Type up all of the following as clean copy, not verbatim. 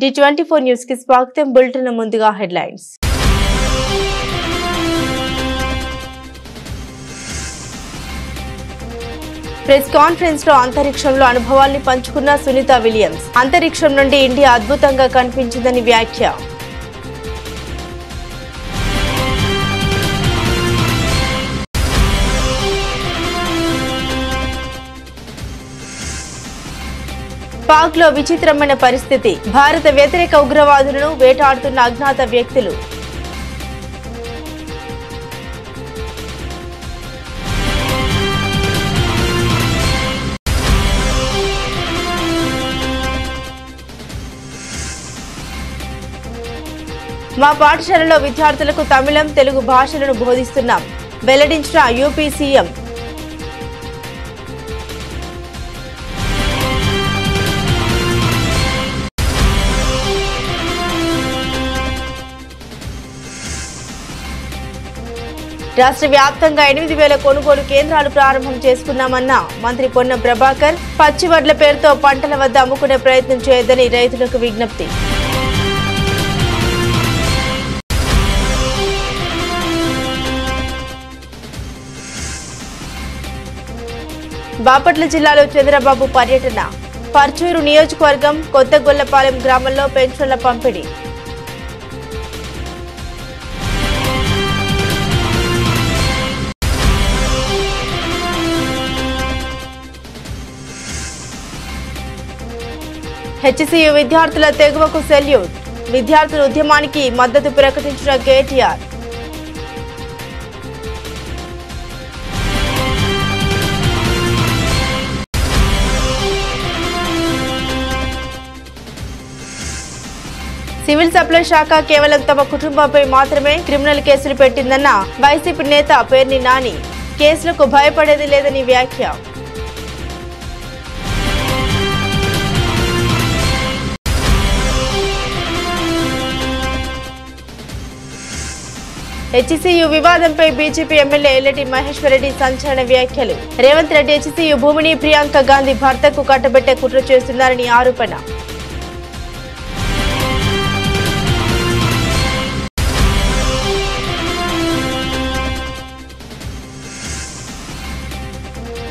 D24 news కి స్వాగతం. Bulletin ముందుగా హెడ్లైన్స్. ప్రెస్ కాన్ఫరెన్స్ లో అంతరిక్షంలో అనుభవాల్ని పంచుకున్న సునీత విలియమ్స్. అంతరిక్షం నుండి ఇండియా అద్భుతంగా కనిపించిందని వ్యాఖ్య. పాక్ లో విచిత్రమైన పరిస్థితి. భారత వ్యతిరేక ఉగ్రవాదులను వేటాడుతున్న అజ్ఞాత వ్యక్తులు. మా పాఠశాలలో విద్యార్థులకు తమిళం, తెలుగు భాషలను బోధిస్తున్నాం. వెల్లడించిన యూపీ సీఎం. రాష్ట్ర వ్యాప్తంగా 8,000 కొనుగోలు కేంద్రాలు ప్రారంభం చేసుకున్నామన్న మంత్రి పొన్నం ప్రభాకర్. పచ్చి వడ్ల పేరుతో పంటల వద్ద అమ్ముకునే ప్రయత్నం చేయొద్దని రైతులకు విజ్ఞప్తి. బాపట్ల జిల్లాలో చంద్రబాబు పర్యటన. పర్చూరు నియోజకవర్గం కొత్తగొల్లపాలెం గ్రామంలో పెన్షన్ల పంపిణీ. హెచ్సియు విద్యార్థుల తెగువకు సెల్యూట్. విద్యార్థుల ఉద్యమానికి మద్దతు ప్రకటించిన కేటీఆర్. సివిల్ సప్లై శాఖ కేవలం తమ కుటుంబంపై మాత్రమే క్రిమినల్ కేసులు పెట్టిందన్న వైసీపీ నేత పేర్ని నాని. కేసులకు భయపడేది లేదని వ్యాఖ్య. హెచ్సియు వివాదంపై బీజేపీ ఎమ్మెల్యే ఎల్లటి మహేశ్వర్ రెడ్డి సంచలన వ్యాఖ్యలు. రేవంత్ రెడ్డి హెచ్సియు భూమిని ప్రియాంక గాంధీ భర్తకు కట్టబెట్టే కుట్ర చేస్తున్నారని ఆరోపణ.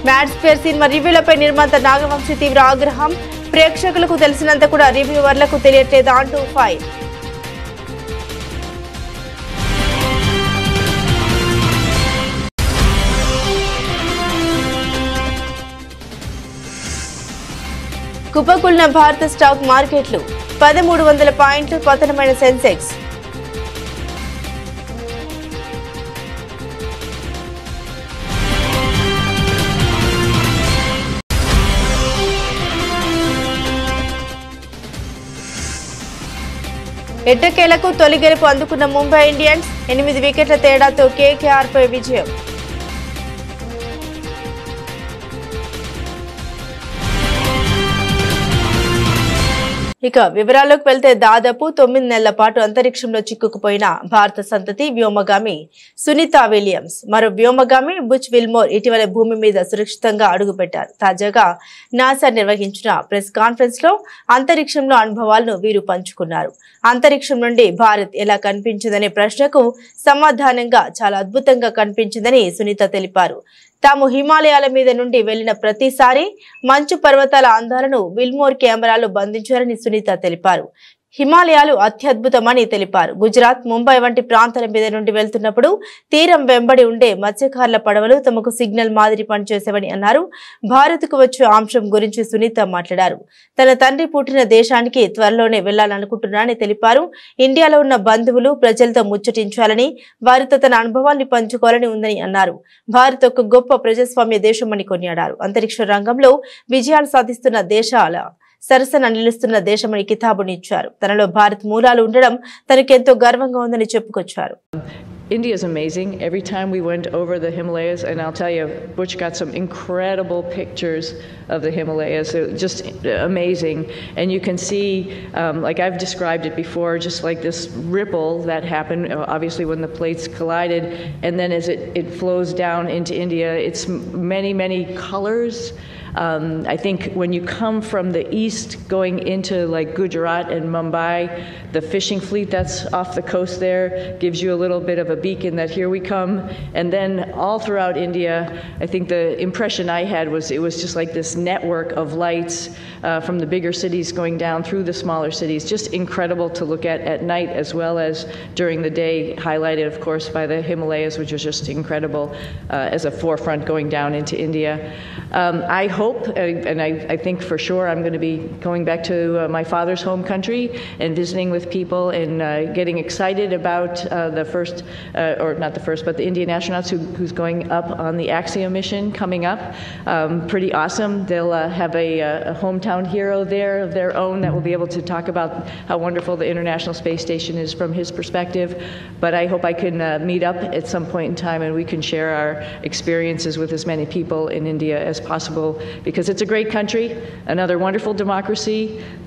మ్యాడ్ స్క్వేర్ సినిమా రివ్యూలపై నిర్మాత నాగవంశీ తీవ్ర ఆగ్రహం. ప్రేక్షకులకు తెలిసినంత కూడా రివ్యూవర్లకు తెలియట్లేదా అంటూ ఫైర్. కుప్పకూలిన భారత స్టాక్ మార్కెట్లు. 1,300 పాయింట్లు పతనమైన సెన్సెక్స్. ఎట్టకేలకు తొలి గెలుపు అందుకున్న ముంబై ఇండియన్స్. 8 వికెట్ల తేడాతో కేకేఆర్ పై విజయం. ఇక వివరాల్లోకి వెళ్తే దాదాపు 9 నెలల పాటు అంతరిక్షంలో చిక్కుకుపోయిన భారత సంతతి వ్యోమగామి సునీత విలియమ్స్, మరో వ్యోమగామి బుచ్ విల్మోర్ ఇటీవల భూమి మీద సురక్షితంగా అడుగుపెట్టారు. తాజాగా నాసా నిర్వహించిన ప్రెస్ కాన్ఫరెన్స్ లో అంతరిక్షంలో అనుభవాలను వీరు పంచుకున్నారు. అంతరిక్షం నుండి భారత్ ఎలా కనిపించిందనే ప్రశ్నకు సమాధానంగా చాలా అద్భుతంగా కనిపించిందని సునీత తెలిపారు. తాము హిమాలయాల మీద నుండి వెళ్లిన ప్రతిసారి మంచు పర్వతాల అందాలను విల్మోర్ కెమెరాలో బంధించారని సునీత తెలిపారు. హిమాలయాలు అత్యద్భుతమని తెలిపారు. గుజరాత్, ముంబై వంటి ప్రాంతాల మీద నుండి వెళ్తున్నప్పుడు తీరం వెంబడి ఉండే మత్స్యకారుల పడవలు తమకు సిగ్నల్ మాదిరి పనిచేసేవని అన్నారు. భారత్కు వచ్చే అంశం గురించి సునీత మాట్లాడారు. తన తండ్రి పుట్టిన దేశానికి త్వరలోనే వెళ్లాలనుకుంటున్నానని తెలిపారు. ఇండియాలో ఉన్న బంధువులు, ప్రజలతో ముచ్చటించాలని, వారితో తన అనుభవాన్ని పంచుకోవాలని ఉందని అన్నారు. భారత్ ఒక గొప్ప ప్రజాస్వామ్య దేశమని కొనియాడారు. అంతరిక్ష రంగంలో విజయాలు సాధిస్తున్న దేశాల సరసన నిలుస్తున్న దేశమని కితాబునిచ్చారు. తనలో భారత్ మూలాలు ఉండడం తనకెంతో గర్వంగా ఉందని చెప్పుకొచ్చారు. India is amazing. Every time we went over the Himalayas, and I'll tell you, Butch got some incredible pictures of the Himalayas, just amazing. And you can see, like I've described it before, just like this ripple that happened, obviously when the plates collided, and then as it flows down into India, it's many, many colors. I think when you come from the east going into like Gujarat and Mumbai, the fishing fleet that's off the coast there gives you a little bit of a beacon that here we come. And then all throughout India, I think the impression I had was it was just like this network of lights from the bigger cities going down through the smaller cities. Just incredible to look at night as well as during the day, highlighted, of course, by the Himalayas, which was just incredible as a forefront going down into India. I hope, and I think for sure, I'm going to be going back to my father's home country and visiting with people and getting excited about the first, or not the first, but the Indian astronauts who's going up on the Axiom mission coming up. Pretty awesome. They'll have a hometown hero there of their own that will be able to talk about how wonderful the International Space Station is from his perspective. But I hope I can meet up at some point in time and we can share our experiences with as many people in India as possible, because it's a great country, another wonderful democracy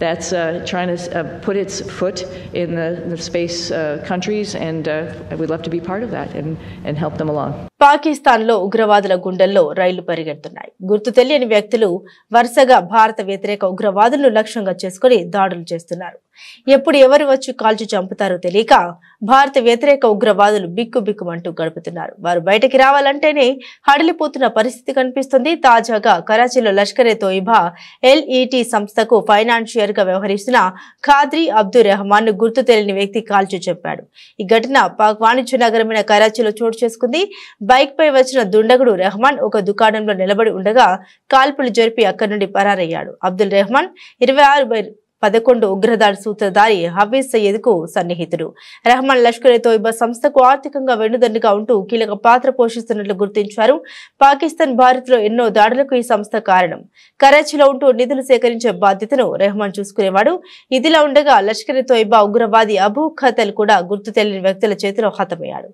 that's trying to put its foot in the space countries, and we'd love to be part of that and help them along. పాకిస్తాన్లో ఉగ్రవాదుల గుండెల్లో రైళ్లు పరిగెడుతున్నాయి. గుర్తు తెలియని వ్యక్తులు వరుసగా భారత వ్యతిరేక ఉగ్రవాదులను లక్ష్యంగా చేసుకుని దాడులు చేస్తున్నారు. ఎప్పుడు ఎవరు వచ్చి కాల్చి చంపుతారో తెలియక భారత వ్యతిరేక ఉగ్రవాదులు బిక్కుబిక్కుమంటూ గడుపుతున్నారు. వారు బయటకి రావాలంటేనే హడలిపోతున్న పరిస్థితి కనిపిస్తుంది. తాజాగా కరాచీలో లష్కరే తోయిబా LET సంస్థకు ఫైనాన్షియర్ గా వ్యవహరిస్తున్న ఖాద్రీ అబ్దుల్ రెహమాన్ ను గుర్తు తెలియని వ్యక్తి కాల్చి చెప్పాడు. ఈ ఘటన పాక్ వాణిజ్య నగరమైన కరాచీలో చోటు చేసుకుంది. బైక్ పై వచ్చిన దుండగుడు రెహమాన్ ఒక దుకాణంలో నిలబడి ఉండగా కాల్పులు జరిపి అక్కడి నుండి పరారయ్యాడు. అబ్దుల్ రెహమాన్ 26/11 ఉగ్రదాడి సూత్రధారి హఫీజ్ సయ్యద్ కు సన్నిహితుడు. రెహమాన్ లష్కరే తోయిబా సంస్థకు ఆర్థికంగా వెన్నుదన్నుగా ఉంటూ కీలక పాత్ర పోషిస్తున్నట్లు గుర్తించారు. పాకిస్తాన్ భారత్లో ఎన్నో దాడులకు ఈ సంస్థ కారణం. కరాచీలో ఉంటూ నిధులు సేకరించే బాధ్యతను రెహమాన్ చూసుకునేవాడు. ఇదిలా ఉండగా లష్కరే తోయిబా ఉగ్రవాది అబూ ఖతల్ కూడా గుర్తు తెలియని వ్యక్తుల చేతిలో హతమయ్యాడు.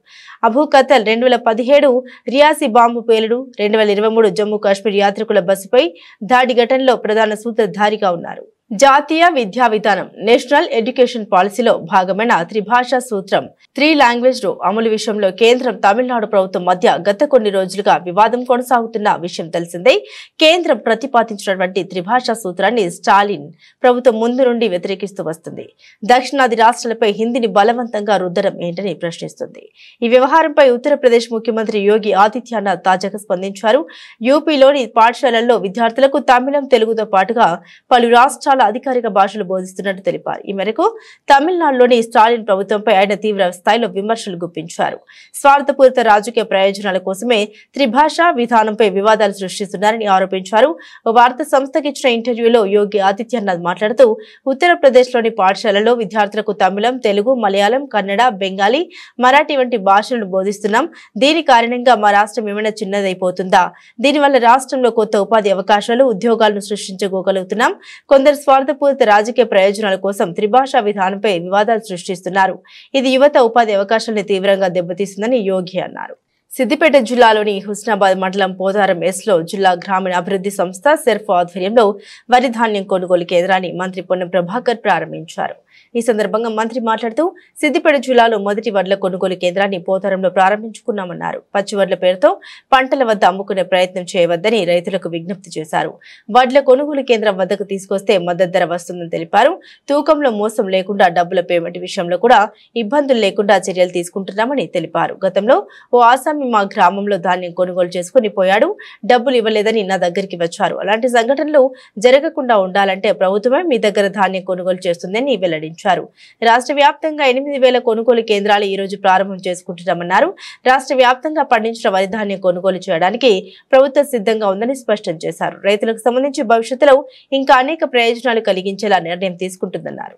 అబూ ఖతల్ 2017 రియాసీ బాంబు పేలుడు, 2023 జమ్మూ కాశ్మీర్ యాత్రికుల బస్సుపై దాడి ఘటనలో ప్రధాన సూత్రధారిగా ఉన్నారు. జాతీయ విద్యా విధానం నేషనల్ ఎడ్యుకేషన్ పాలసీలో భాగమైన త్రిభాషా సూత్రం 3 లాంగ్వేజ్ రో అమలు విషయంలో కేంద్రం తమిళనాడు ప్రభుత్వం మధ్య గత కొన్ని రోజులుగా వివాదం కొనసాగుతున్న విషయం తెలిసిందే. కేంద్రం ప్రతిపాదించినటువంటి త్రిభాషా సూత్రాన్ని స్టాలిన్ ప్రభుత్వం ముందు నుండి వ్యతిరేకిస్తూ వస్తుంది. దక్షిణాది రాష్ట్రాలపై హిందీని బలవంతంగా రుద్దడం ఏంటని ప్రశ్నిస్తుంది. ఈ వ్యవహారంపై ఉత్తరప్రదేశ్ ముఖ్యమంత్రి యోగి ఆదిత్యనాథ్ తాజాగా స్పందించారు. యూపీలోని పాఠశాలల్లో విద్యార్థులకు తమిళం, తెలుగుతో పాటుగా పలు రాష్ట్రాల అధికారిక భాషలు బోధిస్తున్నట్టు తెలిపారు. ఈ మేరకు తమిళనాడులోని స్టాలిన్ ప్రభుత్వంపై ఆయన తీవ్ర స్థాయిలో విమర్శలు గుప్పించారు. స్వార్థపూరిత రాజకీయ ప్రయోజనాల కోసమే త్రిభాషా విధానంపై వివాదాలు సృష్టిస్తున్నారని ఆరోపించారు. ఓ వార్తా సంస్థకి ఇచ్చిన ఇంటర్వ్యూలో యోగి ఆదిత్యనాథ్ మాట్లాడుతూ ఉత్తరప్రదేశ్లోని పాఠశాలలో విద్యార్థులకు తమిళం, తెలుగు, మలయాళం, కన్నడ, బెంగాలీ, మరాఠీ వంటి భాషలను బోధిస్తున్నాం. దీని కారణంగా మా రాష్ట్రం ఏమైనా చిన్నదైపోతుందా? దీనివల్ల రాష్ట్రంలో కొత్త ఉపాధి అవకాశాలు, ఉద్యోగాలను సృష్టించుకోగలుగుతున్నాం. కొందరు స్వార్థపూరిత రాజకీయ ప్రయోజనాల కోసం త్రిభాషా విధానంపై వివాదాలు సృష్టిస్తున్నారు. ఇది యువత ఉపాధి అవకాశాలను తీవ్రంగా దెబ్బతీస్తుందని యోగి అన్నారు. సిద్దిపేట జిల్లాలోని హుస్నాబాద్ మండలం పోతారం ఎస్లో జిల్లా గ్రామీణ అభివృద్ధి సంస్థ సెర్ఫ్ ఆధ్వర్యంలో వరి ధాన్యం కొనుగోలు కేంద్రాన్ని మంత్రి పొన్నం ప్రభాకర్ ప్రారంభించారు. ఈ సందర్భంగా మంత్రి మాట్లాడుతూ సిద్దిపేట జిల్లాలో మొదటి వడ్ల కొనుగోలు కేంద్రాన్ని పోతారంలో ప్రారంభించుకున్నామన్నారు. పచ్చి వడ్ల పేరుతో పంటల వద్ద అమ్ముకునే ప్రయత్నం చేయవద్దని రైతులకు విజ్ఞప్తి చేశారు. వడ్ల కొనుగోలు కేంద్రం వద్దకు తీసుకొస్తే మద్దతు ధర వస్తుందని తెలిపారు. తూకంలో మోసం లేకుండా డబ్బుల పేమెంట్ విషయంలో కూడా ఇబ్బందులు లేకుండా చర్యలు తీసుకుంటున్నామని తెలిపారు. గతంలో ఓ ఆసామి మా గ్రామంలో ధాన్యం కొనుగోలు చేసుకుని పోయాడు. డబ్బులు ఇవ్వలేదని నా దగ్గరికి వచ్చారు. అలాంటి సంఘటనలు జరగకుండా ఉండాలంటే ప్రభుత్వమే మీ దగ్గర ధాన్యం కొనుగోలు చేస్తుందని వెల్లడించారు. రాష్ట్ర వ్యాప్తంగా 8,000 కొనుగోలు కేంద్రాలు ఈ రోజు ప్రారంభం చేసుకుంటున్నామన్నారు. రాష్ట్ర వ్యాప్తంగా పండించిన వరి ధాన్యం కొనుగోలు చేయడానికి ప్రభుత్వం సిద్ధంగా ఉందని స్పష్టం చేశారు. రైతులకు సంబంధించి భవిష్యత్తులో ఇంకా అనేక ప్రయోజనాలు కలిగించేలా నిర్ణయం తీసుకుంటుందన్నారు.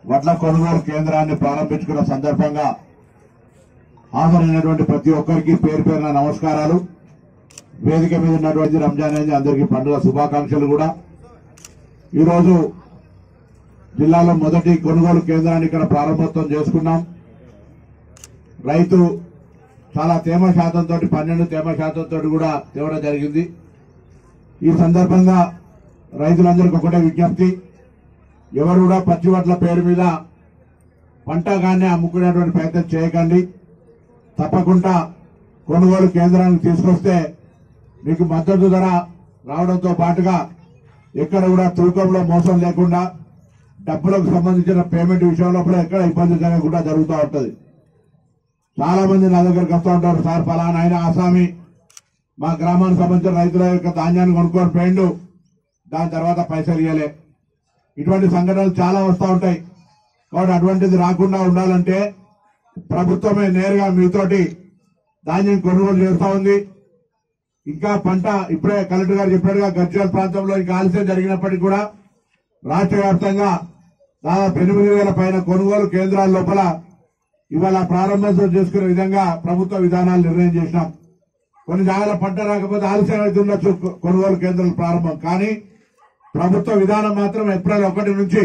వడ్ల కొనుగోలు కేంద్రాన్ని ప్రారంభించుకున్న సందర్భంగా హాజరైనటువంటి ప్రతి ఒక్కరికి పేరు పేరున నమస్కారాలు. వేదిక మీద ఉన్నటువంటి రంజాన్ అనేది అందరికీ పండుగ శుభాకాంక్షలు కూడా. ఈరోజు జిల్లాలో మొదటి కొనుగోలు కేంద్రాన్ని ఇక్కడ ప్రారంభోత్సవం చేసుకున్నాం. రైతు చాలా తేమ శాతంతో 12 తేమ శాతంతో కూడా తేవడం జరిగింది. ఈ సందర్భంగా రైతులందరికీ ఒకటే విజ్ఞప్తి, ఎవరు కూడా పచ్చి వడ్ల పేరు మీద పంటగానే అమ్ముకునేటువంటి ప్రయత్నం చేయకండి. తప్పకుండా కొనుగోలు కేంద్రానికి తీసుకొస్తే మీకు మద్దతు ధర రావడంతో పాటుగా ఎక్కడ కూడా తూకంలో మోసం లేకుండా డబ్బులకు సంబంధించిన పేమెంట్ విషయంలో కూడా ఎక్కడ ఇబ్బంది జరగకుండా జరుగుతూ ఉంటది. చాలా మంది నా దగ్గరకు వస్తూ ఉంటారు, సార్ ఫలానా ఆయన ఆసామి మా గ్రామానికి సంబంధించిన రైతుల యొక్క ధాన్యాన్ని కొనుక్కొని పోయిండు, దాని తర్వాత పైసలు ఇవ్వలే. ఇటువంటి సంఘటనలు చాలా వస్తూ ఉంటాయి. కాబట్టి అటువంటిది రాకుండా ఉండాలంటే ప్రభుత్వమే నేరుగా మీతోటి ధాన్యం కొనుగోలు చేస్తూ ఉంది. ఇంకా పంట ఇప్పుడే కలెక్టర్ గారు చెప్పినట్టుగా గజ్వేల్ ప్రాంతంలో ఇంకా ఆలస్యం జరిగినప్పటికీ కూడా రాష్ట్ర వ్యాప్తంగా దాదాపు 8,000 పైన కొనుగోలు కేంద్రాల లోపల ఇవాళ ప్రారంభోత్సవం చేసుకునే విధంగా ప్రభుత్వ విధానాలు నిర్ణయం చేసినాం. కొన్ని జాగాల పంట రాకపోతే ఆలస్యం అయితే ఉండొచ్చు కొనుగోలు కేంద్రాలు ప్రారంభం, కానీ ప్రభుత్వ విధానం మాత్రం ఏప్రిల్ 1 నుంచి.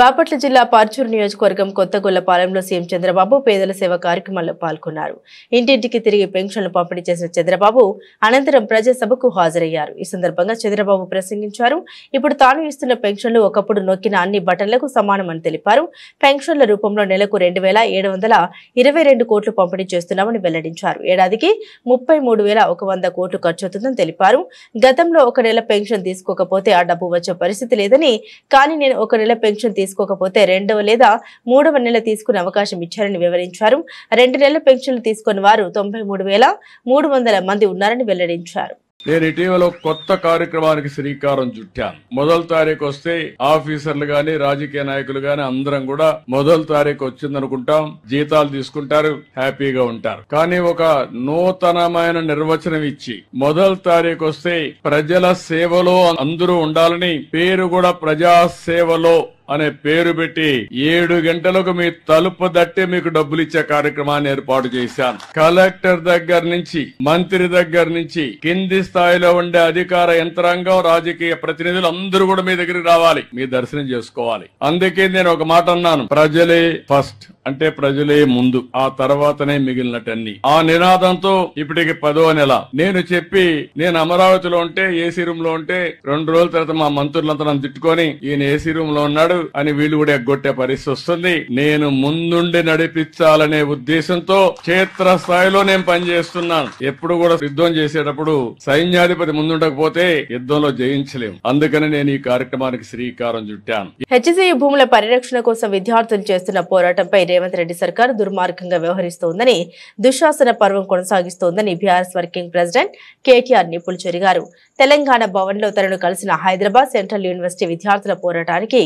బాపట్ల జిల్లా పర్చూరు నియోజకవర్గం కొత్తగొల్లపాలెంలో సీఎం చంద్రబాబు పేదల సేవ కార్యక్రమంలో పాల్గొన్నారు. ఇంటింటికి తిరిగి పెన్షన్లు పంపిణీ చేసిన చంద్రబాబు అనంతరం ప్రజాసభకు హాజరయ్యారు. ఈ సందర్భంగా చంద్రబాబు ప్రసంగించారు. ఇప్పుడు తాను ఇస్తున్న పెన్షన్లు ఒకప్పుడు నొక్కిన అన్ని బటన్లకు సమానమని తెలిపారు. పెన్షన్ల రూపంలో నెలకు 2,722 కోట్లు పంపిణీ చేస్తున్నామని వెల్లడించారు. ఏడాదికి 33,100 కోట్లు ఖర్చవుతుందని తెలిపారు. గతంలో ఒక నెల పెన్షన్ తీసుకోకపోతే ఆ డబ్బు వచ్చే పరిస్థితి లేదని, కానీ నేను ఒక నెల పెన్షన్ తీసుకోకపోతే 2వ లేదా 3వ నెల తీసుకునే అవకాశం ఇచ్చారని వివరించారు. 2 నెలల పెన్షన్లు తీసుకున్న వారు 93,300 మంది ఉన్నారని వెల్లడించారు. నేను ఇటీవల కొత్త కార్యక్రమానికి శ్రీకారం చుట్టాను. 1వ తారీఖు వస్తే ఆఫీసర్లు గాని రాజకీయ నాయకులు గాని అందరం కూడా 1వ తారీఖు వచ్చిందనుకుంటాం, జీతాలు తీసుకుంటారు, హ్యాపీగా ఉంటారు. కానీ ఒక నూతనమైన నిర్వచనం ఇచ్చి 1వ తారీఖు వస్తే ప్రజల సేవలో అందరూ ఉండాలని, పేరు కూడా ప్రజా సేవలో అనే పేరు పెట్టి 7 గంటలకు మీ తలుపు దట్టి మీకు డబ్బులు ఇచ్చే కార్యక్రమాన్ని ఏర్పాటు చేశాను. కలెక్టర్ దగ్గర నుంచి మంత్రి దగ్గర నుంచి కింది స్థాయిలో ఉండే అధికార యంత్రాంగం, రాజకీయ ప్రతినిధులు అందరూ కూడా మీ దగ్గరికి రావాలి, మీ దర్శనం చేసుకోవాలి. అందుకే నేను ఒక మాట అన్నాను, ప్రజలే ఫస్ట్, అంటే ప్రజలే ముందు, ఆ తర్వాతనే మిగిలినటన్ని. ఆ నినాదంతో ఇప్పటికి 10వ నెల నేను చెప్పి, నేను అమరావతిలో ఉంటే ఏసీ రూమ్ లో ఉంటే 2 రోజుల తర్వాత మా మంత్రులంతా నన్ను తిట్టుకొని ఈయన ఏసీ రూమ్ లో ఉన్నాడు అని వీళ్ళు కూడా ఎగ్గొట్టే పరిస్థితి వస్తుంది. నేను ముందుండి నడిపించాలనే ఉద్దేశంతో క్షేత్ర స్థాయిలో నేను పనిచేస్తున్నాను. ఎప్పుడు కూడా యుద్ధం చేసేటప్పుడు సైన్యాధిపతి ముందుండకపోతే యుద్ధంలో జయించలేము. అందుకని నేను ఈ కార్యక్రమానికి శ్రీకారం చుట్టాను. హెచ్సియు భూముల పరిరక్షణ కోసం విద్యార్థులు చేస్తున్న పోరాటంపై రేవంత్ రెడ్డి సర్కార్ దుర్మార్గంగా వ్యవహరిస్తోందని, దుశ్శాసన పర్వం కొనసాగిస్తోందని బీఆర్ఎస్ వర్కింగ్ ప్రెసిడెంట్ కేటీఆర్ నిప్పులు చెరిగారు. తెలంగాణ భవన్ లో తనను కలిసిన హైదరాబాద్ సెంట్రల్ యూనివర్సిటీ విద్యార్థుల పోరాటానికి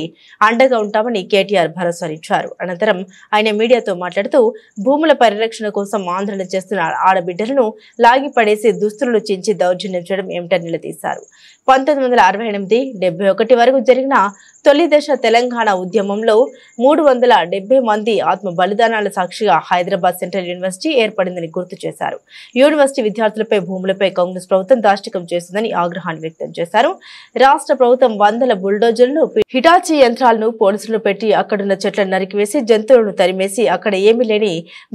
అండగా ఉంటామని కేటీఆర్ భరోసానిచ్చారు. అనంతరం ఆయన మీడియాతో మాట్లాడుతూ, భూముల పరిరక్షణ కోసం ఆందోళన చేస్తున్న ఆడబిడ్డలను లాగిపడేసి దుస్తులు చించి దౌర్జన్యం చేయడం ఏమిటని నిలదీశారు. 1968-71 వరకు జరిగిన తొలి దశ తెలంగాణ ఉద్యమంలో 370 మంది ఆత్మ బలిదానాల సాక్షిగా హైదరాబాద్ సెంట్రల్ యూనివర్సిటీ ఏర్పడిందని గుర్తు చేశారు. యూనివర్సిటీ విద్యార్థులపై భూములపై కాంగ్రెస్ ప్రభుత్వం దాష్టికం చేస్తుందని ఆగ్రహాన్ని వ్యక్తం చేశారు. రాష్ట్ర ప్రభుత్వం 100 బుల్డోజర్లను, హిటాచీ యంత్రాలను పోలీసులు పెట్టి అక్కడున్న చెట్లను నరికివేసి జంతువులను తరిమేసి అక్కడ ఏమీ లేని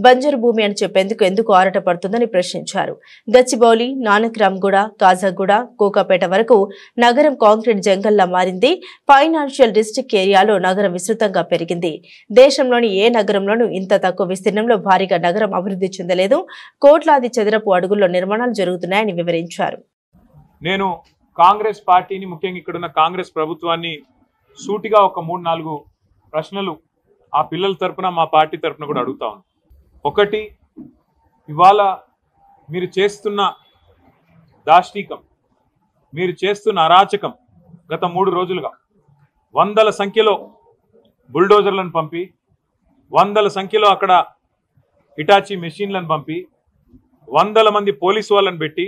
బంజరు భూమి అని చెప్పేందుకు ఎందుకు ఆరాటపడుతుందని ప్రశ్నించారు. గచ్చిబౌలి, నానక్రామ్గూడ, కాజాగూడ, కోకాపేట వరకు నగరం కాంక్రీట్ జంగల్లా మారింది. ఫైనాన్షియల్ డిస్ట్రిక్ట్ ఏరియాలో నగరం విస్తృతంగా పెరిగింది. దేశంలోని ఏ నగరంలోనూ ఇంత తక్కువ విస్తీర్ణంలో భారీగా నగరం అభివృద్ధి చెందలేదు. కోట్లాది చదరపు అడుగుల్లో నిర్మాణాలు జరుగుతున్నాయని వివరించారు. నేను కాంగ్రెస్ పార్టీని, ముఖ్యంగా ఇక్కడున్న కాంగ్రెస్ ప్రభుత్వాన్ని సూటిగా ఒక 3-4 ప్రశ్నలు ఆ పిల్లల తరపున, మా పార్టీ తరపున కూడా అడుగుతా ఉన్నాను. ఒకటి, ఇవాళ మీరు చేస్తున్న దాష్టీకం, మీరు చేస్తున్న అరాచకం గత 3 రోజులుగా 100ల సంఖ్యలో బుల్డోజర్లను పంపి, 100ల సంఖ్యలో అక్కడ హిటాచీ మెషిన్లను పంపి, 100ల మంది పోలీసు వాళ్ళని పెట్టి,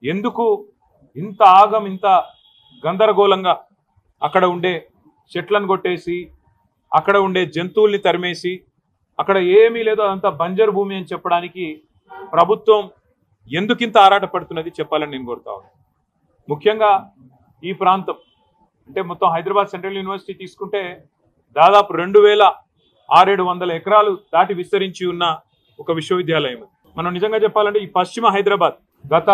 ఎందుకు ఇంత ఆగం, ఇంత గందరగోళంగా అక్కడ ఉండే చెట్లను కొట్టేసి, అక్కడ ఉండే జంతువుల్ని తరిమేసి, అక్కడ ఏమీ లేదో అదంతా బంజరు భూమి అని చెప్పడానికి ప్రభుత్వం ఎందుకింత ఆరాటపడుతున్నది చెప్పాలని నేను కోరుతా ఉన్నాను. ముఖ్యంగా ఈ ప్రాంతం అంటే మొత్తం హైదరాబాద్ సెంట్రల్ యూనివర్సిటీ తీసుకుంటే దాదాపు 2,600 ఎకరాలు దాటి విస్తరించి ఉన్న ఒక విశ్వవిద్యాలయం. మనం నిజంగా చెప్పాలంటే ఈ పశ్చిమ హైదరాబాద్ గత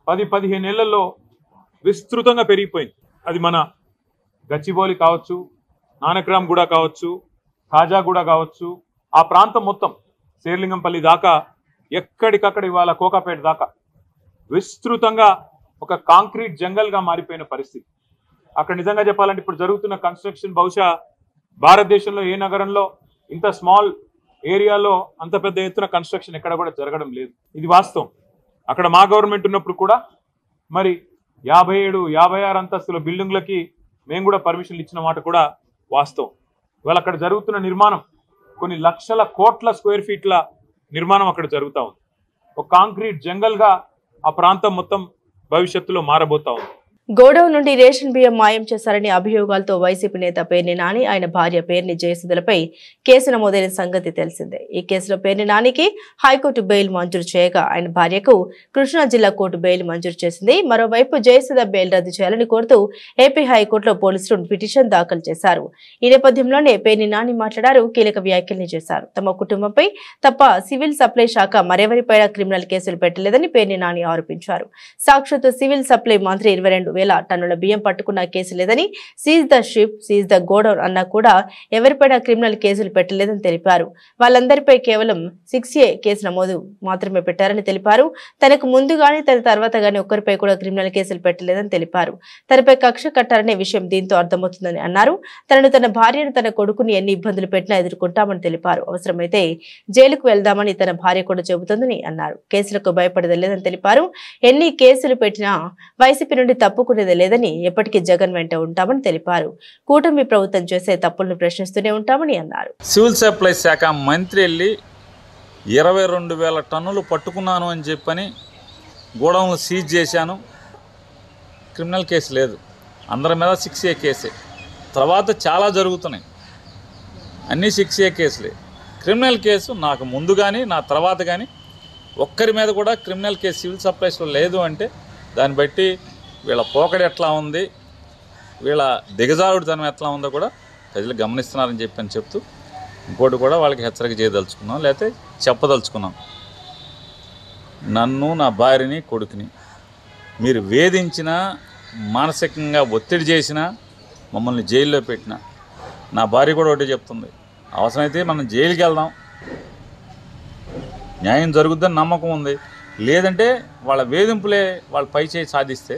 10-15 ఏళ్లలో విస్తృతంగా పెరిగిపోయింది. అది మన గచ్చిబౌలి కావచ్చు, నానక్రామ్గూడ కావచ్చు, ఖాజాగూడ కావచ్చు, ఆ ప్రాంతం మొత్తం శేర్లింగంపల్లి దాకా, ఎక్కడికక్కడ ఇవాళ కోకాపేట దాకా విస్తృతంగా ఒక కాంక్రీట్ జంగల్గా మారిపోయిన పరిస్థితి. అక్కడ నిజంగా చెప్పాలంటే ఇప్పుడు జరుగుతున్న కన్స్ట్రక్షన్ బహుశా భారతదేశంలో ఏ నగరంలో ఇంత స్మాల్ ఏరియాలో అంత పెద్ద ఎత్తున కన్స్ట్రక్షన్ ఎక్కడ కూడా జరగడం లేదు. ఇది వాస్తవం. అక్కడ మా గవర్నమెంట్ ఉన్నప్పుడు కూడా మరి 57, 56 అంతస్తుల బిల్డింగ్లకి మేము కూడా పర్మిషన్లు ఇచ్చిన మాట కూడా వాస్తవం. ఇవాళ అక్కడ జరుగుతున్న నిర్మాణం కొన్ని లక్షల కోట్ల స్క్వేర్ ఫీట్ల నిర్మాణం అక్కడ జరుగుతూ ఉంది. ఒక కాంక్రీట్ జంగల్గా ఆ ప్రాంతం మొత్తం భవిష్యత్తులో మారబోతా ఉంది. గోడౌన్ నుండి రేషన్ బియ్యం మాయం చేశారని అభియోగాలతో వైసీపీ నేత పేర్ని నాని, ఆయన భార్య పేర్ని జయసుధలపై కేసు నమోదైన సంగతి తెలిసిందే. ఈ కేసులో పేర్ని నానికి హైకోర్టు బెయిల్ మంజూరు చేయగా ఆయన భార్యకు కృష్ణా జిల్లా కోర్టు బెయిల్ మంజూరు చేసింది. మరోవైపు జయసుధ బెయిల్ రద్దు చేయాలని కోరుతూ ఏపీ హైకోర్టులో పోలీసులు పిటిషన్ దాఖలు చేశారు. ఈ నేపథ్యంలోనే పేర్ని నాని మాట్లాడారు, కీలక వ్యాఖ్యల్ని చేశారు. తమ కుటుంబంపై తప్ప సివిల్ సప్లై శాఖ మరెవరిపైన క్రిమినల్ కేసులు పెట్టలేదని పేర్ని నాని ఆరోపించారు. సాక్షాత్తు సివిల్ సప్లై మంత్రి 22,000 టన్నుల బియ్యం పట్టుకున్న కేసు లేదని, seize the ship, seize the godown అన్నా కూడా ఎవరిపైనా క్రిమినల్ కేసులు పెట్టలేదని తెలిపారు. వాళ్ళందరిపై కేవలం 6A కేసు నమోదు మాత్రమే పెట్టారని తెలిపారు. తనకు ముందు గానీ తన తర్వాత గానీ ఒక్కరిపై కూడా క్రిమినల్ కేసులు పెట్టలేదని తెలిపారు. తనపై కక్ష కట్టారనే విషయం దీంతో అర్థమవుతుందని అన్నారు. తనను, తన భార్యను, తన కొడుకుని ఎన్ని ఇబ్బందులు పెట్టినా ఎదుర్కొంటామని తెలిపారు. అవసరమైతే జైలుకు వెళ్దామని తన భార్య కూడా చెబుతోందని అన్నారు. కేసులకు భయపడలేదని తెలిపారు. ఎన్ని కేసులు పెట్టినా వైసీపీ నుండి తప్పుకునేది లేదని, ఎప్పటికీ జగన్ వెంట ఉంటామని తెలిపారు. కూటమి ప్రభుత్వం చేసే తప్పులను ప్రశ్నిస్తూనే ఉంటామని అన్నారు. సివిల్ సప్లై శాఖ మంత్రి వెళ్ళి 22,000 టన్నులు పట్టుకున్నాను అని చెప్పని గోడౌన్లు సీజ్ చేశాను, క్రిమినల్ కేసు లేదు, అందరి మీద 6A కేసే. తర్వాత చాలా జరుగుతున్నాయి, అన్నీ 6A కేసులే. క్రిమినల్ కేసు నాకు ముందు కానీ నా తర్వాత కానీ ఒక్కరి మీద కూడా క్రిమినల్ కేసు సివిల్ సప్లైస్లో లేదు అంటే దాన్ని బట్టి వీళ్ళ పోకడ ఎట్లా ఉంది, వీళ్ళ దిగజారుడుతనం ఎట్లా ఉందో కూడా ప్రజలు గమనిస్తున్నారని చెప్పని చెప్తూ ఇంకోటి కూడా వాళ్ళకి హెచ్చరిక చేయదలుచుకున్నాం, లేకపోతే చెప్పదలుచుకున్నాం. నన్ను, నా భార్యని, కొడుకుని మీరు వేధించినా, మానసికంగా ఒత్తిడి చేసినా, మమ్మల్ని జైల్లో పెట్టినా, నా భార్య కూడా ఒకటే చెప్తుంది, అవసరమైతే మనం జైలుకి వెళ్దాం, న్యాయం జరుగుద్దని నమ్మకం ఉంది, లేదంటే వాళ్ళ వేధింపులే వాళ్ళ పై చేయి సాధిస్తే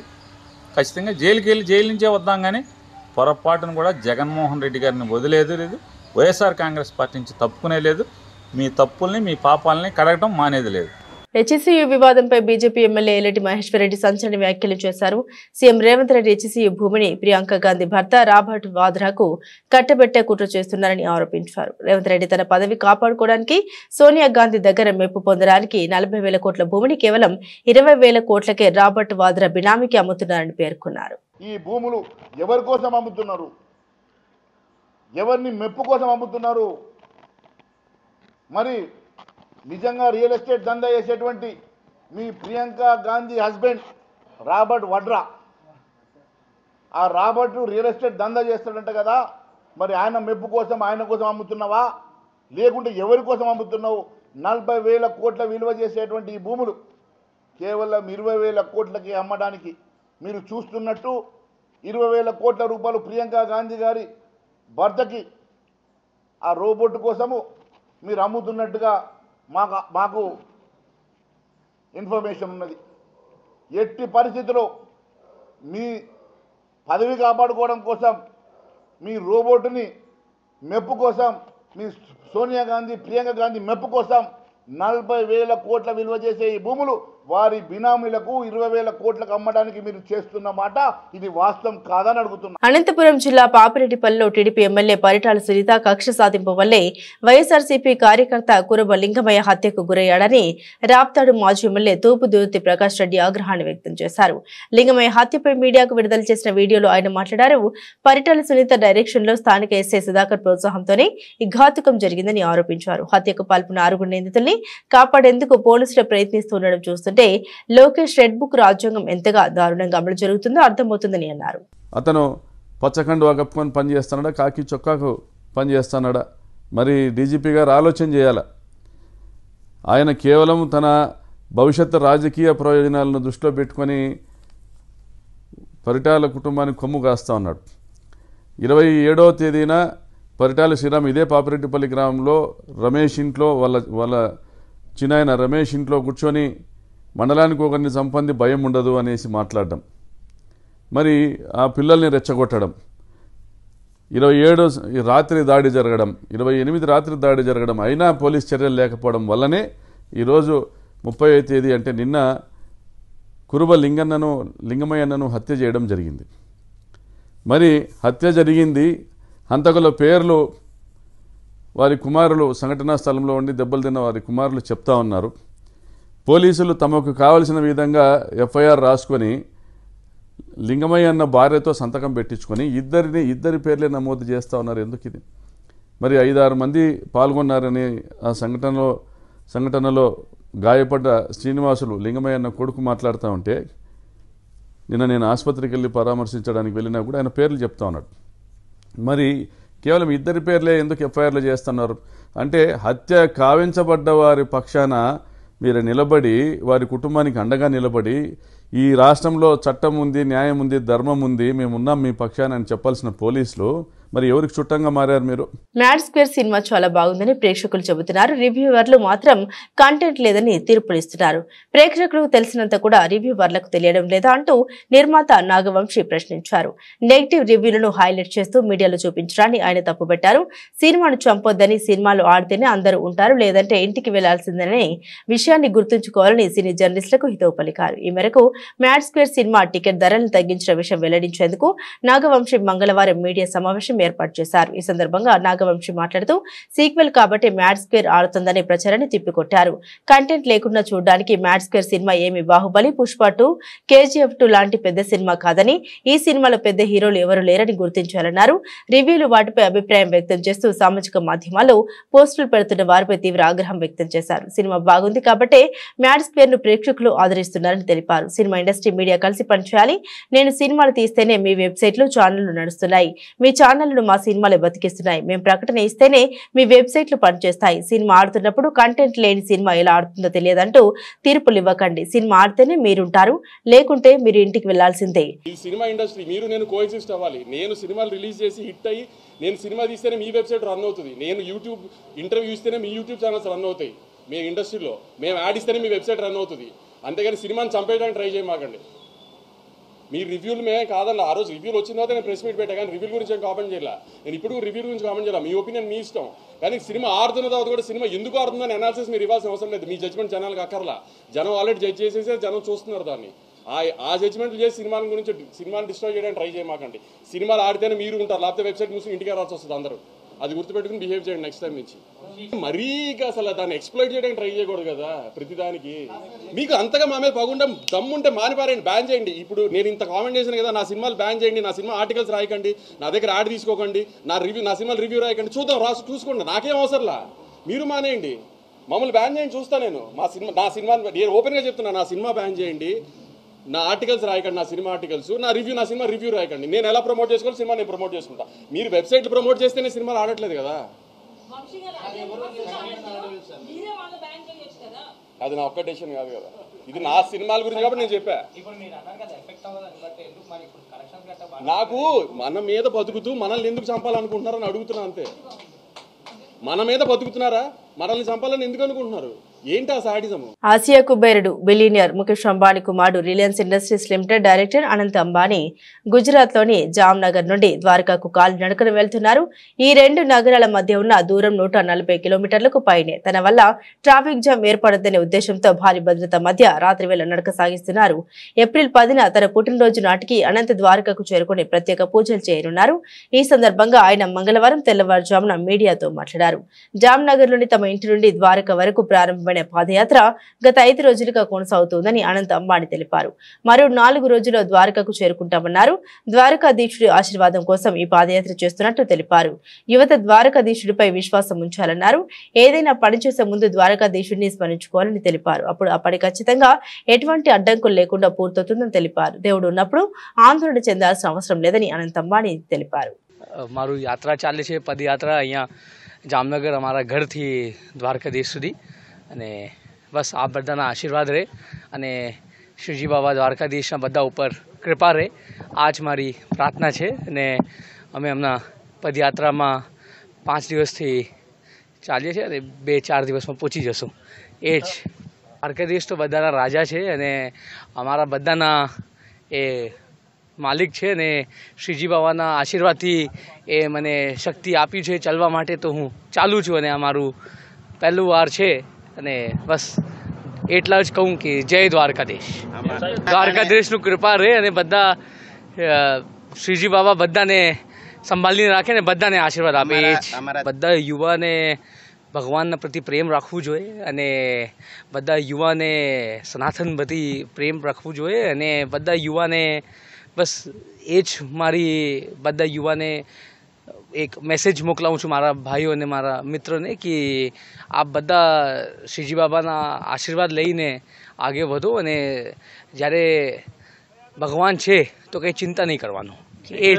ఖచ్చితంగా జైలుకి వెళ్ళి జైలు నుంచే వద్దాం. కానీ పొరపాటును కూడా జగన్మోహన్ రెడ్డి గారిని వదిలేదు లేదు, వైఎస్ఆర్ కాంగ్రెస్ పార్టీ నుంచి తప్పుకునే లేదు, మీ తప్పుల్ని మీ పాపాలని కడగటం మానేది లేదు. హెచ్సియు వివాదంపై బీజేపీ ఎమ్మెల్యే ఎల్లటి మహేశ్వర్ రెడ్డి సంచలన వ్యాఖ్యలు చేశారు. సీఎం రేవంత్ రెడ్డి హెచ్సియు భూమిని ప్రియాంక గాంధీ భర్త రాబర్ట్ వాద్రాకు కట్టబెట్టే కుట్ర చేస్తున్నారని ఆరోపించారు. రేవంత్ రెడ్డి తన పదవి కాపాడుకోవడానికి సోనియా గాంధీ దగ్గర మెప్పు పొందడానికి 40,000 కోట్ల భూమిని కేవలం 20,000 కోట్లకే రాబర్ట్ వాద్రా బినామీకి అమ్ముతున్నారని పేర్కొన్నారు. ఈ భూములు ఎవరి కోసం అమ్ముతున్నారు, ఎవరిని మెప్పు కోసం అమ్ముతున్నారు? మరి నిజంగా రియల్ ఎస్టేట్ దందా చేసేటువంటి మీ ప్రియాంక గాంధీ హస్బెండ్ రాబర్ట్ వాద్రా, ఆ రాబర్ట్ రియల్ ఎస్టేట్ దందా చేస్తాడంట కదా, మరి ఆయన మెప్పు కోసం, ఆయన కోసం అమ్ముతున్నావా, లేకుంటే ఎవరి కోసం అమ్ముతున్నావు? 40,000 కోట్ల విలువ చేసేటువంటి ఈ భూములు కేవలం 20,000 కోట్లకి అమ్మడానికి మీరు చూస్తున్నట్టు 20,000 కోట్ల రూపాయలు ప్రియాంక గాంధీ గారి భర్తకి ఆ రోబోట్ కోసము మీరు అమ్ముతున్నట్టుగా మాకు ఇన్ఫర్మేషన్ ఉన్నది. ఎట్టి పరిస్థితిలో మీ పదవి కాపాడుకోవడం కోసం, మీ రోబోట్ని మెప్పు కోసం, మీ సోనియా గాంధీ, ప్రియాంక గాంధీ మెప్పు కోసం 40,000 కోట్ల విలువ చేసే ఈ భూములు వారి బినామీలకు 20,000 కోట్లకు అమ్మడానికి మీరు చేస్తున్న మాట ఇది వాస్తవం కాదని అడుగుతున్నా. అనంతపురం జిల్లా పాపిరెడ్డిపల్లిలో టీడీపీ ఎమ్మెల్యే పరిటాల సునీత కక్ష సాధింపు వల్లే వైఎస్ఆర్సీపీ కార్యకర్త కురబ లింగమయ్య హత్యకు గురయ్యాడని రాప్తాడు మాజీ ఎమ్మెల్యే తూపు దుర్తి ప్రకాష్ రెడ్డి ఆగ్రహాన్ని వ్యక్తం చేశారు. లింగమయ్య హత్యపై మీడియాకు విడుదల చేసిన వీడియోలో ఆయన మాట్లాడారు. పరిటాల సునీత డైరెక్షన్ లో స్థానిక ఎస్ఐ సుధాకర్ ప్రోత్సాహంతోనే ఈ ఘాతుకం జరిగిందని ఆరోపించారు. హత్యకు పాల్పడిన 6 నిందితుల్ని కాపాడేందుకు పోలీసులు ప్రయత్నిస్తుండడం చూస్తుంటే లోకేష్ రెడ్ బుక్ రాజ్యాంగం ఎంతగా దారుణంగా అమలు జరుగుతుందో అర్థమవుతుందని అన్నారు. అతను పచ్చకండువా కప్పుకొని పనిచేస్తున్నాడా, కాకి చొక్కాకు పనిచేస్తున్నాడా? మరి డీజీపీ గారు ఆలోచన చేయాల. ఆయన కేవలం తన భవిష్యత్తు రాజకీయ ప్రయోజనాలను దృష్టిలో పెట్టుకొని పరిటాల కుటుంబానికి కొమ్ము కాస్తా ఉన్నాడు. 27వ తేదీన పరిటాల శ్రీరామ్ ఇదే పాపిరెడ్డిపల్లి గ్రామంలో రమేష్ ఇంట్లో వాళ్ళ చిన్నాయన రమేష్ ఇంట్లో కూర్చొని మండలానికి ఒకరిని చంపంది భయం ఉండదు అనేసి మాట్లాడడం, మరి ఆ పిల్లల్ని రెచ్చగొట్టడం, 27 రాత్రి దాడి జరగడం, 28 రాత్రి దాడి జరగడం, అయినా పోలీస్ చర్యలు లేకపోవడం వల్లనే ఈరోజు 30వ తేదీ అంటే నిన్న కురుబ లింగమయ్యన్నను హత్య చేయడం జరిగింది. మరి హత్య జరిగింది, హంతకుల పేర్లు వారి కుమారులు సంఘటనా స్థలంలో ఉండి దెబ్బలు తిన్న వారి కుమారులు చెప్తా ఉన్నారు. పోలీసులు తమకు కావలసిన విధంగా ఎఫ్ఐఆర్ రాసుకొని లింగమయ్య అన్న భార్యతో సంతకం పెట్టించుకొని ఇద్దరి పేర్లే నమోదు చేస్తూ ఉన్నారు. ఎందుకు ఇది? మరి 5-6 మంది పాల్గొన్నారని ఆ సంఘటనలో గాయపడ్డ శ్రీనివాసులు లింగమయ్య అన్న కొడుకు మాట్లాడుతూ ఉంటే, నిన్న నేను ఆసుపత్రికి వెళ్ళి పరామర్శించడానికి వెళ్ళినా కూడా ఆయన పేర్లు చెప్తా ఉన్నాడు. మరి కేవలం ఇద్దరి పేర్లే ఎందుకు ఎఫ్ఐఆర్లు చేస్తున్నారు అంటే, హత్య కావించబడ్డ వారి పక్షాన మీరు నిలబడి, వారి కుటుంబానికి అండగా నిలబడి, ఈ రాష్ట్రంలో చట్టం ఉంది, న్యాయం ఉంది, ధర్మం ఉంది, మేమున్నాం మీ పక్షాన అని చెప్పాల్సిన పోలీసులు మరి ఎవరికి చుట్టంగా మారారు మీరు? మ్యాడ్ స్క్వేర్ సినిమా చాలా బాగుందని ప్రేక్షకులు చెబుతున్నారు. రివ్యూవర్లు మాత్రం కంటెంట్ లేదని తీర్పులు ఇస్తున్నారు. ప్రేక్షకులకు తెలిసినంత కూడా రివ్యూవర్లకు తెలియడం లేదా అంటూ నిర్మాత నాగవంశీ ప్రశ్నించారు. నెగిటివ్ రివ్యూలను హైలైట్ చేస్తూ మీడియాలో చూపించడాన్ని ఆయన తప్పుపెట్టారు. సినిమాను చంపొద్దని, సినిమాలు ఆడితేనే అందరూ ఉంటారు, లేదంటే ఇంటికి వెళ్లాల్సిందనే విషయాన్ని గుర్తుంచుకోవాలని సినీ జర్నలిస్టులకు హితవు పలికారు. ఈ మేరకు మ్యాడ్ స్క్వేర్ సినిమా టికెట్ ధరలను తగ్గించిన విషయం వెల్లడించేందుకు నాగవంశీ మంగళవారం మీడియా సమావేశం ఏర్పాటు చేశారు. ఈ సందర్భంగా నాగవంశీ మాట్లాడుతూ, సీక్వెల్ కాబట్టి మ్యాడ్ స్క్వేర్ ఆడుతుందనే ప్రచారాన్ని తిప్పికొట్టారు. కంటెంట్ లేకుండా చూడడానికి మ్యాడ్ స్క్వేర్ సినిమా ఏమి బాహుబలి, పుష్ప 2, KGF 2 లాంటి పెద్ద సినిమా కాదని, ఈ సినిమాలో పెద్ద హీరోలు ఎవరు లేరని గుర్తించాలన్నారు. రివ్యూలు వాటిపై అభిప్రాయం వ్యక్తం చేస్తూ సామాజిక మాధ్యమాల్లో పోస్టులు పెడుతున్న వారిపై తీవ్ర ఆగ్రహం వ్యక్తం చేశారు. సినిమా బాగుంది కాబట్టే మ్యాడ్ స్క్వేర్ ను ప్రేక్షకులు ఆదరిస్తున్నారని తెలిపారు. సినిమా ఇండస్ట్రీ, మీడియా కలిసి పనిచేయాలి. నేను సినిమాలు తీస్తేనే మీ వెబ్సైట్లు, ఛానళ్లు నడుస్తున్నాయి. మీ ఛానళ్లను మా సినిమాలే బతికిస్తున్నాయి. మేము ప్రకటన ఇస్తేనే మీ వెబ్సైట్లు పనిచేస్తాయి. సినిమా ఆడుతున్నప్పుడు కంటెంట్ లేని సినిమా ఎలా ఆడుతుందో తెలియదంటూ తీర్పులు ఇవ్వకండి. సినిమా ఆడితేనే మీరుంటారు, లేకుంటే మీరు ఇంటికి వెళ్లాల్సిందే. ఈ సినిమా ఇండస్ట్రీ మీరు నేను కోఎగ్జిస్ట్ అవ్వాలి. నేను సినిమాలు రిలీజ్ చేసి హిట్ అయ్యి నేను సినిమా తీస్తేనే మీ వెబ్సైట్ రన్ అవుతుంది. నేను యూట్యూబ్ ఇంటర్వ్యూ ఇస్తేనే మీ యూట్యూబ్ ఛానల్స్ రన్ అవుతాయి. మీ ఇండస్ట్రీలో మేము యాడ్ ఇస్తేనే మీ వెబ్సైట్ రన్ అవుతుంది. అంతేగాని సినిమాని చంపేయడానికి ట్రై చేయమాకండి. మీ రివ్యూలు మేమే కాదన్న, ఆ రోజు రివ్యూలు వచ్చిన తర్వాత నేను ప్రెస్ మీట్ పెట్టా, కానీ రివ్యూ గురించి ఏం కామెంట్ చేయాలి. నేను ఇప్పుడు రివ్యూ గురించి కామెంట్ చేయాలి. మీ ఒపీనియన్ మీ ఇష్టం. కానీ సినిమా ఆడుతున్న తర్వాత కూడా సినిమా ఎందుకు ఆడుతుందని అనాలిసిస్ మీరు ఇవ్వాల్సిన అవసరం లేదు. మీ జడ్జ్మెంట్ జనాలకు అక్కర్లా. జనం ఆల్రెడీ జడ్జ్ చేసేసి జనం చూస్తున్నారు దాన్ని. ఆ జడ్జ్మెంట్లు చేసి సినిమాని డిస్ట్రాయ్ చేయడానికి ట్రై చేయమాకండి. సినిమాలు ఆడితేనే మీరు ఉంటారు, లేకపోతే వెబ్సైట్ మూసి ఇంటికి రావాల్సి వస్తుంది అందరూ. అది గుర్తుపెట్టుకుని బిహేవ్ చేయండి నెక్స్ట్ టైం నుంచి. మరీ అసలు దాన్ని ఎక్స్ప్లోయిట్ చేయడానికి ట్రై చేయకూడదు కదా ప్రతిదానికి. మీకు అంతగా మా మీద పగుంటే దమ్ముంటే మానిపారండి, బ్యాన్ చేయండి. ఇప్పుడు నేను ఇంత కామెంట్ చేశాను కదా, నా సినిమాలు బ్యాన్ చేయండి, నా సినిమా ఆర్టికల్స్ రాయకండి, నా దగ్గర యాడ్ తీసుకోకండి, నా సినిమాలు రివ్యూ రాయకండి, చూసుకోండి, నాకేం అవసరంలా. మీరు మానేయండి, మమ్మల్ని బ్యాన్ చేయండి, చూస్తా నేను. నా సినిమా నేను ఓపెన్గా చెప్తున్నా, నా సినిమా బ్యాన్ చేయండి, నా ఆర్టికల్స్ రాయకండి, నా సినిమా ఆర్టికల్స్, నా సినిమా రివ్యూ రాయకండి. నేను ఎలా ప్రమోట్ చేసుకోవాలి, సినిమా నేను ప్రమోట్ చేసుకుంటా. మీరు వెబ్సైట్లు ప్రమోట్ చేస్తేనే సినిమాలు ఆడట్లేదు కదా. అది నా ఒక్క డెసిషన్ కాదు కదా, ఇది నా సినిమాల గురించి కాబట్టి నేను చెప్పా. నాకు మన మీద బతుకుతూ మనల్ని ఎందుకు చంపాలనుకుంటున్నారని అడుగుతున్నా అంతే. మన మీద బతుకుతున్నారా, మనల్ని చంపాలని ఎందుకు అనుకుంటున్నారు? ఏంటి ఆ సాడిజం? ఆసియా కుబేరుడు బిలియనియర్ ముఖేష్ అంబానీ కుమారుడు Reliance industries limited director Anant Ambani Gujarat లోని జామ్నగర్ నుండి ద్వారకాకు కాలినడకన వెళ్తున్నారు. ఈ రెండు నగరాల మధ్య ఉన్న దూరం 140 కిలోమీటర్లకు పైనే. తన వల్ల ట్రాఫిక్ జామ్ ఏర్పడదనే ఉద్దేశంతో భారీ భద్రత మధ్య రాత్రి వేళ నడక సాగిస్తున్నారు. ఏప్రిల్ 10న తన పుట్టినరోజు నాటికి అనంత్ ద్వారకాకు చేరుకుని ప్రత్యేక పూజలు చేయనున్నారు. ఈ సందర్భంగా ఆయన మంగళవారం తెల్లవారుజామున మీడియాతో మాట్లాడారు. జామ్నగర్ లోని తమ ఇంటి నుండి ద్వారకా వరకు ప్రారంభమైన పాదయాత్ర గత 5 రోజులుగా కొనసాగుతోందని అనంత్ అంబానీ తెలిపారు. మరో 4 రోజుల్లో ద్వారకాకు చేరుకుంటామన్నారు. ద్వారకాధీశుడి ఆశీర్వాదం కోసం ఈ పాదయాత్ర చేస్తున్నట్టు తెలిపారు. యువత ద్వారకాధీశుడిపై విశ్వాసం ఉంచాలన్నారు. ఏదైనా పనిచేసే ముందు ద్వారకాధీశుడిని స్మరించుకోవాలని తెలిపారు. అప్పుడు ఆ పని ఖచ్చితంగా ఎటువంటి అడ్డంకులు లేకుండా పూర్తవుతుందని తెలిపారు. దేవుడు ఉన్నప్పుడు ఆందోళన చెందాల్సిన అవసరం లేదని అనంత్ అంబానీ తెలిపారు. મારું યાત્રા ચાલે છે, પદયાત્રા. અહીંયા જામનગર અમારા ઘરથી દ્વારકાધીશ સુધી, અને બસ આ બધાના આશીર્વાદ રહે અને શિવજી બાબા દ્વારકાધીશના બધા ઉપર કૃપા રહે. આ જ મારી પ્રાર્થના છે. અને અમે હમણાં પદયાત્રામાં 5 દિવસથી ચાલીએ છીએ અને 2-4 દિવસમાં પહોંચી જશું. એ જ દ્વારકાધીશ તો બધાના રાજા છે અને અમારા બધાના એ માલિક છે ને શ્રીજી બાબાના આશીર્વાદથી એ મને શક્તિ આપી છે ચાલવા માટે, તો હું ચાલું છું અને આ મારું પહેલું વાર છે અને બસ એટલા જ કહું કે જય દ્વારકાધીશ. દ્વારકાધીશનું કૃપા રહે અને બધા શ્રીજી બાબા બધાને સંભાળીને રાખે ને બધાને આશીર્વાદ આપે. એ જ બધા યુવાને ભગવાનના પ્રતિ પ્રેમ રાખવું જોઈએ અને બધા યુવાને સનાતન પ્રતિ પ્રેમ રાખવું જોઈએ અને બધા યુવાને બસ એ જ મારી બધા યુવાને એક મેસેજ મોકલાવું છું મારા ભાઈઓ અને મારા મિત્રોને કે આપ બધા શ્રીજી બાબાના આશીર્વાદ લઈને આગે વધો અને જ્યારે ભગવાન છે તો કંઈ ચિંતા નહીં કરવાનું. એ જ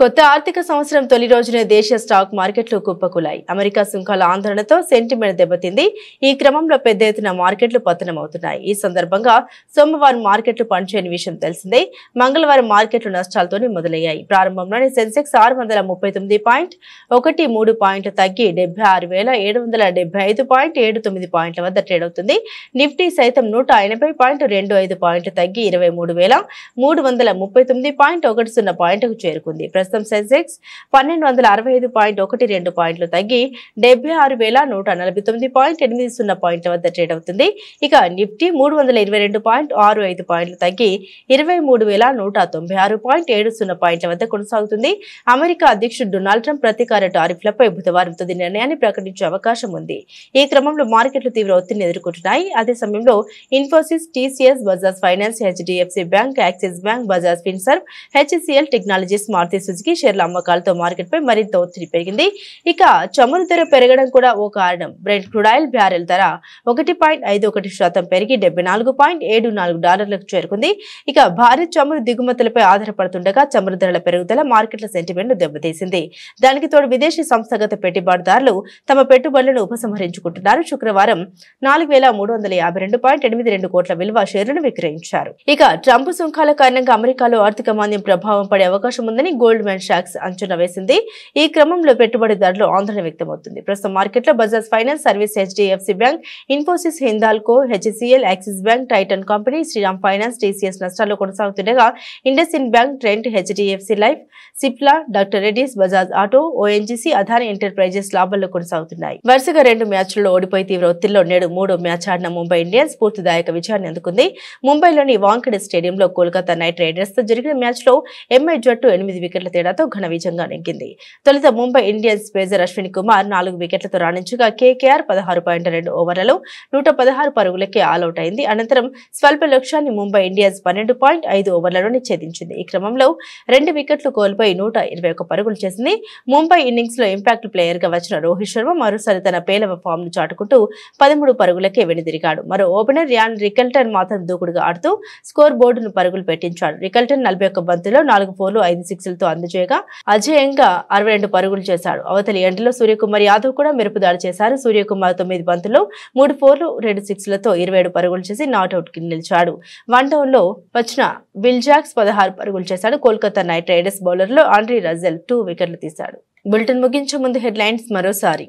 కొత్త ఆర్థిక సంవత్సరం తొలి రోజునే దేశీయ స్టాక్ మార్కెట్లు కుప్పకూలాయి. అమెరికా సుంకాల ఆందోళనతో సెంటిమెంట్ దెబ్బతింది. ఈ క్రమంలో పెద్ద ఎత్తున మార్కెట్లు పతనమవుతున్నాయి. ఈ సందర్భంగా సోమవారం మార్కెట్లు పనిచేయని విషయం తెలిసిందే. మంగళవారం మార్కెట్లు నష్టాలతోనే మొదలయ్యాయి. ప్రారంభంలోనే సెన్సెక్స్ 639.13 పాయింట్లు తగ్గి 76,775.79 పాయింట్ల వద్ద ట్రేడ్ అవుతుంది. నిఫ్టీ సైతం 180.25 పాయింట్లు తగ్గి 23,339.10 పాయింట్లకు చేరుకుంది. సెన్సెక్స్ 1265.12 పాయింట్లు తగ్గి 76,149.80 పాయింట్ల వద్ద ట్రేడ్ అవుతుంది. ఇక నిఫ్టీ 322.65 పాయింట్లు తగ్గి 23,196.70 పాయింట్ల వద్ద కొనసాగుతుంది. అమెరికా అధ్యక్షుడు డొనాల్డ్ ట్రంప్ ప్రతీకార టారిఫ్లపై బుధవారం తుది నిర్ణయాన్ని ప్రకటించే అవకాశం ఉంది. ఈ క్రమంలో మార్కెట్లు తీవ్ర ఒత్తిడిని ఎదుర్కొంటున్నాయి. అదే సమయంలో Infosys, TCS, Bajaj Finance, HDFC Bank, Axis Bank, Bajaj Finserv, HCL Technologies, Maruti Suzuki షేర్ల అమ్మకాలతో మార్కెట్ పై మరింత ఒత్తిడి పెరిగింది. ఇక చమురు ధర పెరగడం కూడా ఓ కారణం. బ్రెంట్ క్రూడ్ ఆయిల్ బ్యారెల్ ధర 1.51% పెరిగి $74.74 చేరుకుంది. ఇక భారీ చమురు దిగుమతులపై ఆధారపడుతుండగా చమురు ధరల పెరుగుదల మార్కెట్ల సెంటిమెంట్ దెబ్బతీసింది. దానికి తోడు విదేశీ సంస్థాగత పెట్టుబడిదారులు తమ పెట్టుబడులను ఉపసంహరించుకుంటున్నారు. శుక్రవారం 4,352.82 కోట్ల విలువ షేర్లను విక్రయించారు. ఇక ట్రంప్ సుంకాల కారణంగా అమెరికాలో ఆర్థిక మాంద్యం ప్రభావం పడే అవకాశం ఉందని గోల్డ్మెన్ సాక్స్ అంచనా వేసింది. ఈ క్రమంలో పెట్టుబడిదారులు ఆందోళన వ్యక్తమవుతుంది. ప్రస్తుతం మార్కెట్లో Bajaj finance service, HDFC bank, Infosys, Hindalco, HCL, Axis bank, Titan company, Shriram finance, TCS నష్టాల్లో కొనసాగుతుండగా IndusInd bank, Trent, HDFC life, Cipla, doctor Reddy's, Bajaj auto, ONGC, Adani enterprises లాభాల్లో కొనసాగుతున్నాయి. వరుసగా 2 మ్యాచ్ల్లో ఓడిపోయి తీవ్ర ఒత్తిడిలో నేడు 3వ మ్యాచ్ ఆడిన ముంబై ఇండియన్స్ స్ఫూర్తిదాయక విజయాన్ని అందుకుంది. ముంబైలోని వాంఖేడే స్టేడియంలో కోల్కతా నైట్ రైడర్స్ తో జరిగిన మ్యాచ్ లో ఎంఐ జట్టు 8 వికెట్ల తేడాతో ఘన విజయంగా నెగ్గింది. తొలుత ముంబై ఇండియన్స్ పేసర్ అశ్విన్ కుమార్ 4 వికెట్లతో రాణించగా కేకేఆర్ 16.2 ఓవర్లలో 116 పరుగులకే ఆల్అౌట్ అయింది. అనంతరం స్వల్ప లక్ష్యాన్ని ముంబై ఇండియన్స్ 12.5 ఓవర్లలోనే ఛేదించింది. ఈ క్రమంలో 2 వికెట్లు కోల్పోయి 121 పరుగులు చేసింది. ముంబై ఇన్నింగ్స్ లో ఇంపాక్ట్ ప్లేయర్ గా వచ్చిన రోహిత్ శర్మ మరోసారి తన పేలవ ఫామ్ ను చాటుకుంటూ 13 పరుగులకే వెనుదిరిగాడు. మరో ఓపెనర్ రియాన్ రికల్టన్ మాత్రం దూకుడుగా ఆడుతూ స్కోర్ బోర్డును పరుగులు పెట్టించాడు. రికల్టన్ 41 బంతుల్లో 4 ఫోర్లు 5 సిక్స్లతో అందజేయగా అజేయంగా 62 పరుగులు చేశాడు. అవతలి ఎండ్లో సూర్యకుమార్ యాదవ్ కూడా మెరుపు దాడి చేశారు. సూర్యకుమార్ 9 బంతుల్లో 3 ఫోర్లు 2 సిక్స్లతో 27 పరుగులు చేసి నాట్అవుట్ కి నిలిచాడు. 1 డౌన్ లో వచ్చిన విల్ జాక్స్ 16 పరుగులు చేశాడు. కోల్కతా నైట్ రైడర్స్ బౌలర్లో ఆండ్రీ రజెల్ 2 వికెట్లు తీశాడు. బులెటిన్ ముగించే ముందు హెడ్లైన్స్ మరోసారి.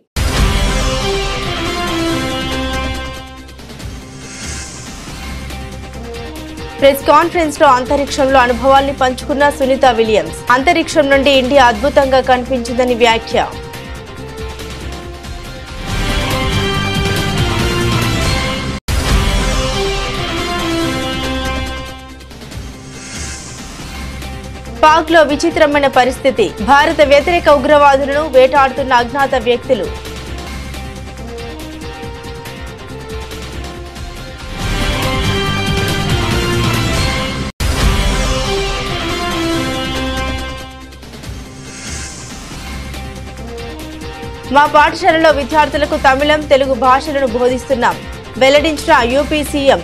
ప్రెస్ కాన్ఫరెన్స్ లో అంతరిక్షంలో అనుభవాల్ని పంచుకున్న సునీత విలియమ్స్. అంతరిక్షం నుండి ఇండియా అద్భుతంగా కనిపించిందని వ్యాఖ్య. పాక్ లో విచిత్రమైన పరిస్థితి. భారత వ్యతిరేక ఉగ్రవాదులను వేటాడుతున్న అజ్ఞాత వ్యక్తులు. మా పాఠశాలలో విద్యార్థులకు తమిళం, తెలుగు భాషలను బోధిస్తున్నాం వెల్లడించిన యూపీ సీఎం.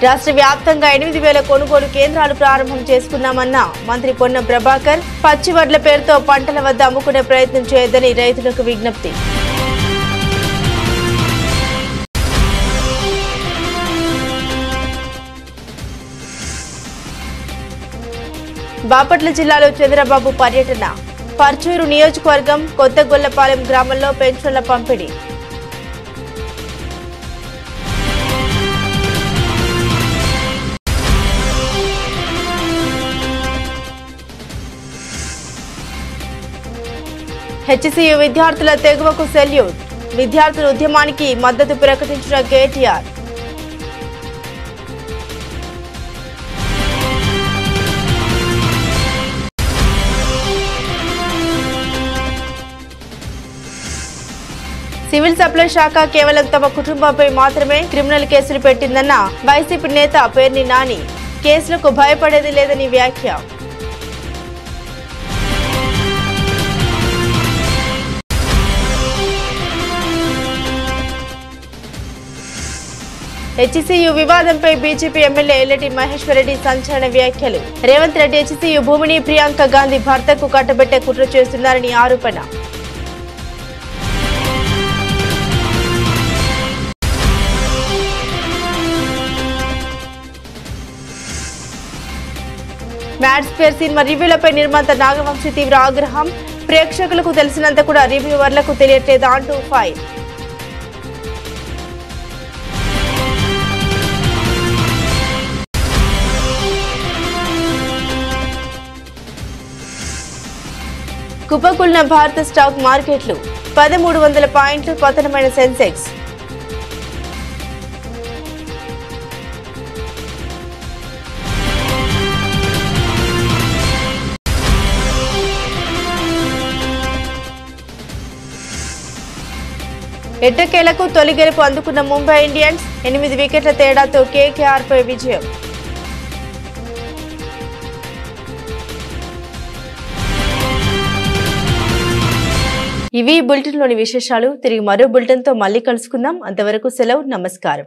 రాష్ట్ర వ్యాప్తంగా 8,000 కొనుగోలు కేంద్రాలు ప్రారంభం చేసుకున్నామన్న మంత్రి పొన్నం ప్రభాకర్. పచ్చి వడ్ల పేరుతో పంటల వద్ద అమ్ముకునే ప్రయత్నం చేయొద్దని రైతులకు విజ్ఞప్తి. బాపట్ల జిల్లాలో చంద్రబాబు పర్యటన. పర్చూరు నియోజకవర్గం కొత్తగొల్లపాలెం గ్రామంలో పెన్షన్ల పంపిణీ. హెచ్సియు విద్యార్థుల తెగువకు సెల్యూట్. విద్యార్థుల ఉద్యమానికి మద్దతు ప్రకటించిన కేటీఆర్. సివిల్ సప్లై శాఖ కేవలం తమ కుటుంబంపై మాత్రమే క్రిమినల్ కేసులు పెట్టిందన్న వైసీపీ నేత పేర్ని నాని. కేసులకు భయపడేది లేదని వ్యాఖ్య. హెచ్సియు వివాదంపై బీజేపీ ఎమ్మెల్యే ఎల్లటి మహేశ్వర్ రెడ్డి సంచలన వ్యాఖ్యలు. రేవంత్ రెడ్డి హెచ్సియు భూమిని ప్రియాంక గాంధీ భర్తకు కట్టబెట్టే కుట్ర చేస్తున్నారని ఆరోపణ. మ్యాడ్ స్క్వేర్ సినిమా రివ్యూలపై నిర్మాత నాగవంశీ తీవ్ర ఆగ్రహం. ప్రేక్షకులకు తెలిసినంత కూడా రివ్యూవర్లకు తెలియట్లేదా అంటూ ఫైర్. కుప్పకూలిన భారత స్టాక్ మార్కెట్లు. 1300 పాయింట్లు పతనమైన సెన్సెక్స్. ఎట్టకేలకు తొలి గెలుపు అందుకున్న ముంబై ఇండియన్స్. 8 వికెట్ల తేడాతో కేకేఆర్ పై విజయం. ఇవి బులెటిన్లోని విశేషాలు. తిరిగి మరో బులెటిన్తో మళ్ళీ కలుసుకుందాం. అంతవరకు సెలవు. నమస్కారం.